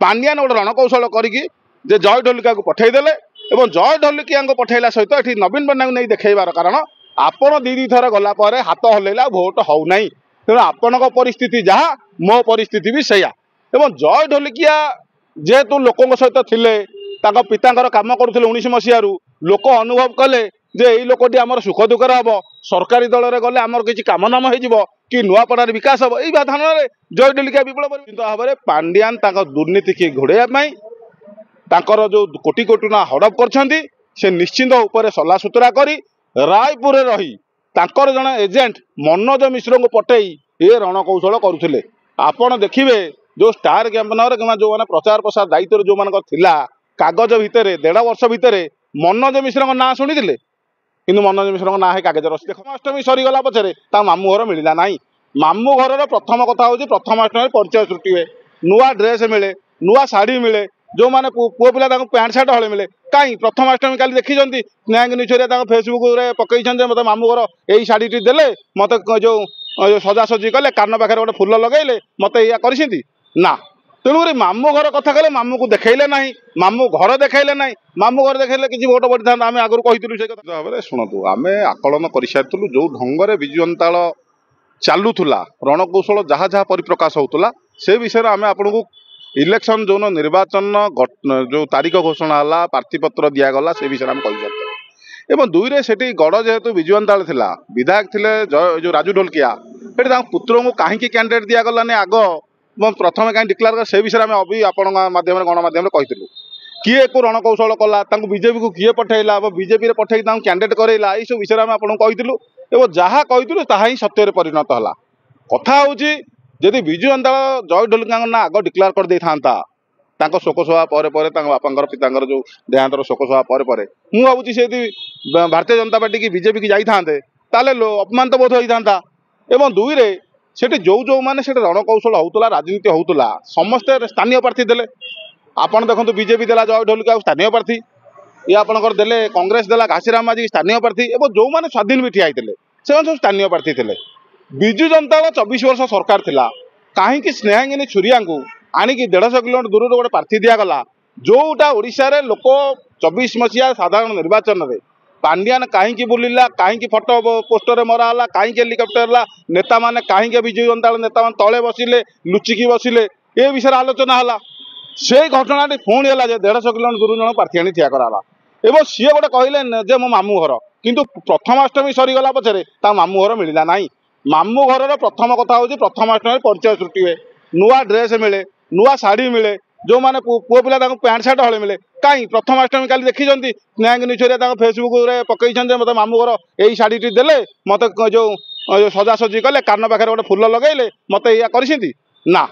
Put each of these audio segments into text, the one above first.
पांड्यान गोटे रणकौशल करके जय ढोलिका को पठेदेले और जय ढोलिका को पठेला सहित ये नवीन पट्टनायक नहीं देखर कारण आपण दी थर गलापर हाथ हल्ला भोट हो ना तेणु आपण परिस्थिति जहाँ मो परिस्थिति भी सैया एवं जय ढोलिकिया जेहेतु लोकों सहित थिले पिता काम करुले 19 मसीह लोक अनुभव कले जे यही लोकटी आमर सुख दुखर हम सरकारी दल में गले आमर किसी काम नाम हो कि नुआपड़ार विकास हम यही धारण में जय ढोलिका विप्लव भाव में पांड्यान दुर्नीति की घोड़ाई तांकर जो कोटी कोटी ना हड़प कर निश्चिंत उपर सला सुतरा कर रायपुर रही तांकर जन एजेंट मनोज मिश्र को पटई ये रणकौशल करुले आपण देखिए जो स्टार कैंपेनर कि जो मैंने प्रचार प्रसार दायित्व जो मान कागज भितर 1.5 वर्ष भितर मनोज मिश्र ना शुणी कि मनोज मिश्र ना है कागज रसी प्रथमाष्टमी सरीगला पचर मामू घर मिलला ना मामू घर प्रथम कथा हूँ प्रथमाष्टमी परिचय सृष्टि हुए नुआ ड्रेस मिले नुआ शाढ़ी मिले जो मैंने पुओ पिला पैंट सार्ट हले मिले कहीं प्रथमाष्टमी काली देखी स्नेहा निचरिया फेसबुक पकई मत मामू घर यही शाढ़ी देले मत जो सजासजी कले कान पाखे गोटे फुल लगेले मत या कर ना तेणुक मामू घर कथा कहले मामू को देखले ना मामू घर देखले ना मामू घर देखले किसी भोट बढ़ी था आम आगुरी कही से कथा भाव में शुणु आम आकलन कर सारी जो ढंग से विजु जनता चलूला रणकौशल जहाँ जहाँ परिप्रकाश होता से विषय में आम आपन को इलेक्शन जो निर्वाचन जो तारीख घोषणा है प्रार्थीपत्र दिगला से विषय में कही एवं दुई रे सेठी गड़ जेहेतु विजु जनता थिला विधायक थिले जो राजू ढोलकिया से पुत्र को कहीं कैंडिडेट दिगलानी आग प्रथम कहीं डिक्लेयर कर से विषय में अभी आपण माध्यम गणमाध्यम कही किए को रणकौशल कला बीजेपी को किए पठेला बीजेपी पठे कैंडिडेट करेला ये सब विषय में आपको कही जहाँ कही ताहा ही सत्य परिणत है कथा हूँ जदि विजु जनता जय ढोलिका ना आग डिक्लेयर कर दे था शोकसभा पर बापा पिता जो देहांतर शोकसभा पर मुझे भावुँ से भारतीय जनता पार्टी की बीजेपी की जाते अपमान तो बोध होता एवं दुई रे सेठी जो मैंने रणकौशल होता राजनीति होता समस्ते स्थानीय प्रार्थी देले आपड़ देखो बीजेपी देला जय ढोलिका स्थानीय प्रार्थी ये आपंकर देले कांग्रेस देला घासीराम माझी स्थानीय प्रार्थी एवं जो मैंने स्वाधीन भी ठिया से सब स्थानीय प्रार्थी थे विजु जनता 24 वर्ष सरकार थिला कहीं स्नेहांगिनी छुरिया को आणिक 150 किलोमीटर दूर गोटे प्रार्थी दिगला जोटा ओडिशा रे लोक 24 मसीहा साधारण निर्वाचन में पांड्यान कहीं बुलिला कहीं फटो पोस्टर मराला कहीं हेलिकप्टर नेता मैंने कहीं विजु जनता नेता मैंने तले बसिले लुचिकी बसिले ये विषय आलोचना है से घटना पुणी है 150 किलोमीटर दूर जन प्रार्थी आनी ठिया कराला एवं सी गोटे कहले जे मो मामू घर किंतु प्रथमाष्टमी सरीगला पचर मामू घर मिलला ना मामू घर प्रथम कथा हूँ प्रथमाष्टमी परिचय सृष्टि हुए नुआ ड्रेस मिले नुआ शाढ़ी मिले जो मैंने पुओ पिला पैंट सार्ट हले मिले कहीं प्रथमाष्टमी काली देखी स्नेहा निचरिया फेसबुक पकई मत मामू घर यही शाढ़ी देले मत जो सजासजी कले कान पाखे गोटे फुल लगेले मत या कर ना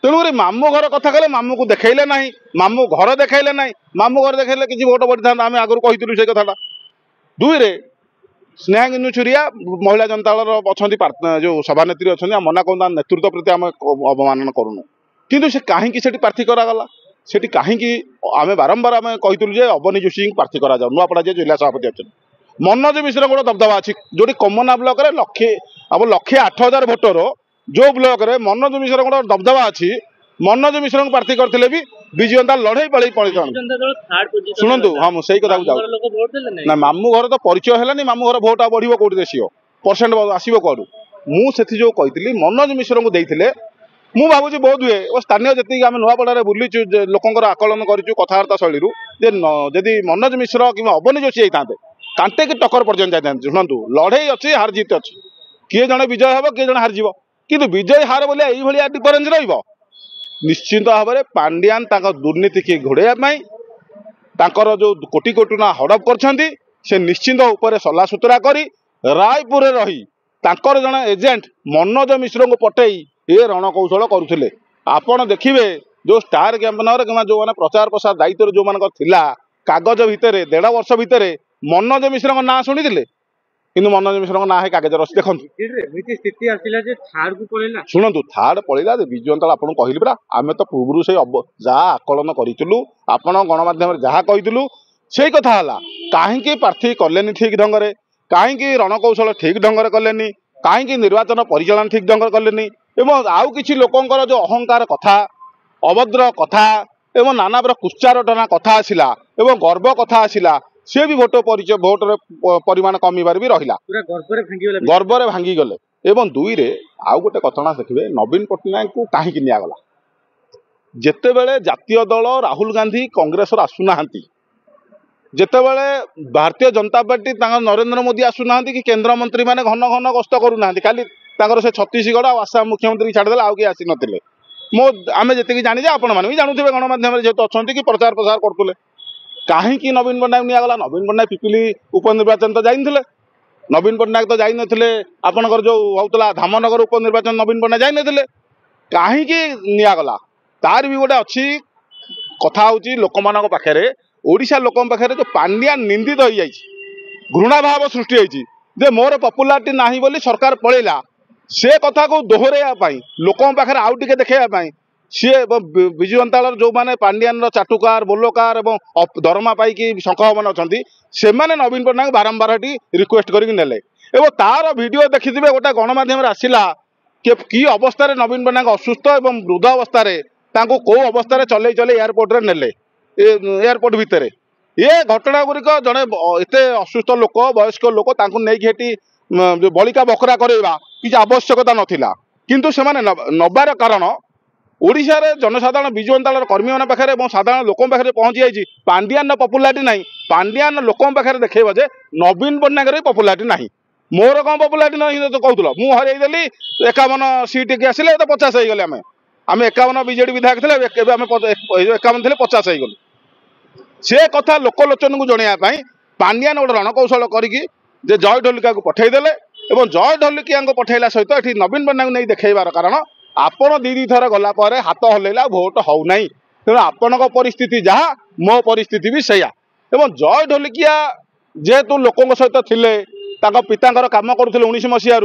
तेणुक मामू घर कथा कहले मामू को देखले ना मामू घर देखले ना मामू घर देखले किसी भोट बढ़ी था आम आगुरी कही से कथा दुई रे स्नेहा निचुरिया महिला जनता अच्छा जो सभानेत्री अच्छा मना कर नेतृत्व प्रति आम अवमान करूँ किंतु से कहीं प्रार्थी करागला से कहीं आम बारंबार आम कही अवनी जोशी प्रार्थी करा नुआपड़ा जिला सभापति अच्छा मनोज मिश्र गोटे दबदबा अच्छी जो कमना ब्लॉक रे लक्षे 8,000 भोटर जो ब्लॉक रे मनोज मिश्र गोटे दबदबा अच्छी मनोज मिश्र को प्रार्थी करते भी विजु जनता लड़े पड़े शुणु हाँ मुझे कथा ना मामू घर तो परिचय है मामू घर भोट बढ़ो कौट रेसीओ परसेंट आसो कौटू मुझे जो कही मनोज मिश्र को देते मु भावुँ बहुत हुए स्थानीय जी आम नुआपड़ा बुलीचु लोकर आकलन करूँ कथबार्ता शैली जदि मनोज मिश्र कि अवनी जोशी जाते कांटे की टक्कर पर्यटन जाते शुणु लड़े अच्छी हार जीत अच्छी किए जड़े विजय हम किए जड़े हारजीव कि विजय हार बोले यही डिफरेन्स रहा निश्चिंत भाव में पांड्यान दुर्नीति की घोड़ाई जो कोटी कोटी ना हड़प कर निश्चिंत उपर सला सुतरा कर रायपुर रही तांकर जन एजेंट मनोज मिश्र को पटई ये रणकौशल करुले आपण देखिए जो स्टार कैंपेनर कि जो मैंने प्रचार प्रसार दायित्व जो मान कागज भितर 1.5 वर्ष भितर मनोज मिश्र ना शुणी कि मनोज मिश्र ना है कागज रसी देखो शुणु थार्ड पड़ेगा विजु जनता आपको कहली परा आम तो पूर्व से जहाँ आकलन करूँ आपण गणमाध्यम जहाँ कही से कथा है कहीं प्रार्थी कले ठीक ढंग से कहीं रणकौशल ठीक ढंग से कले कहीं निर्वाचन परिचालन ठीक ढंग से कले एवं आउ किसी लोकंर जो अहंकार कथा अभद्र कथा एवं नाना प्रकार कुच्चारटना कथा आसला एवं गर्व कथा आसला सी भी भोट परिचय भोटर परिमाण कमिबार भी रहा गर्व भांगी गले एवं दुई रे आउ गोटे कथना देखिए नवीन पट्टनायक को कहीं निगला जितेबले जातीय दल राहुल गांधी कांग्रेस आसुना जितेबले भारतीय जनता पार्टी नरेंद्र मोदी आसुना कि केन्द्र मंत्री मैंने घन घन गस्त करूना खाली से छत्तीसगढ़ आसाम मुख्यमंत्री छाड़दे आउ किए आसी नथिले मो आम जी जानी आपण मैंने भी जानूे गणमाध्यम जेहतु अच्छा कि प्रचार प्रसार करुले कहीं नवीन पट्टनायक निगला नवीन पट्टनायक पिपिली उपनिर्वाचन तो जाइए नवीन पट्टनायक तो जाई नथिले आपनकर जो होउतला धामनगर उपनिर्वाचन नवीन पट्टनायक जाई नथिले कहीं निगला तार भी गोटे अच्छी कथा हूँ लोक मान पाखे ओडिशा लोक पाखे जो पांड्या निंदित हो जाए घृणा भाव सृष्टि होती मोर पपुलारिटी नहीं बोली सरकार पलैला से कथा को दोहराई लोक पाखे आउ टे देखा सी विजु जनता जो मैंने पांड्यान चाटुकार बोलोकार और दरमा पाई शंखवन अच्छा से नवीन पट्टनायक बारंबार रिक्वेस्ट करके तार भिडियो देखिथे गोटे गणमाध्यम आसला कि अवस्था नवीन पट्टनायक असुस्थ और वृद्ध अवस्था कौ अवस्था चल चल एयरपोर्ट ने एयरपोर्ट भितर ये घटना गुड़िक जड़े एत असुस्थ लोक वयस्क लोक नहीं बलिका बकरा करवा किसी आवश्यकता नाला किंतु से नबार कारण ओडिशार जनसाधारण विजु जनता दल कर्मी मान पाखे साधारण लोक पाखे पहुंची जाइए पांड्यान पपुलारिटी ना पांड्यान लोक पाखे देखेब जे नवीन पट्टनायक पपुलारिटी ना मोर कौन पपुलारिटी ना तो कहूल मुझे हरईदेली 51 सीट के आसिले 50 हो गले आम 51 बीजेडी विधायक थे 51 थे 50 हो गलु से कथा लोकलोचन को जनवाई पांड्यान गोटे रणकौशल करके जय ढोलिका को पठेदेले और जय ढोलिका पठेला सहित ये नवीन पट्टनायक नहीं देखर कारण आपण दी थर गलापर हाथ हल्ला भोट होना तेणु आपण परिस्थिति जहाँ मो परिस्थिति भी सैया एवं जय ढोलिकिया जेहेतु लोकों सहित थिले पिता काम करुले 19 मसीह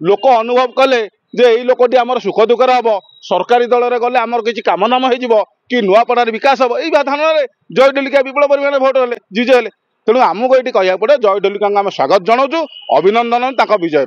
लोक अनुभव कले जे यही लोकटी आमर सुख दुखर हम सरकारी दल में गले आमर किसी काम नाम हो कि नुआपड़ार विकास हम यही धारणा जय ढोलिका विपुल परिमाण भोट हेले जीजे हेले तेणु आमको ये कहना पड़े जय ढोलिका स्वागत जनाऊँ अभिनंदन विजय।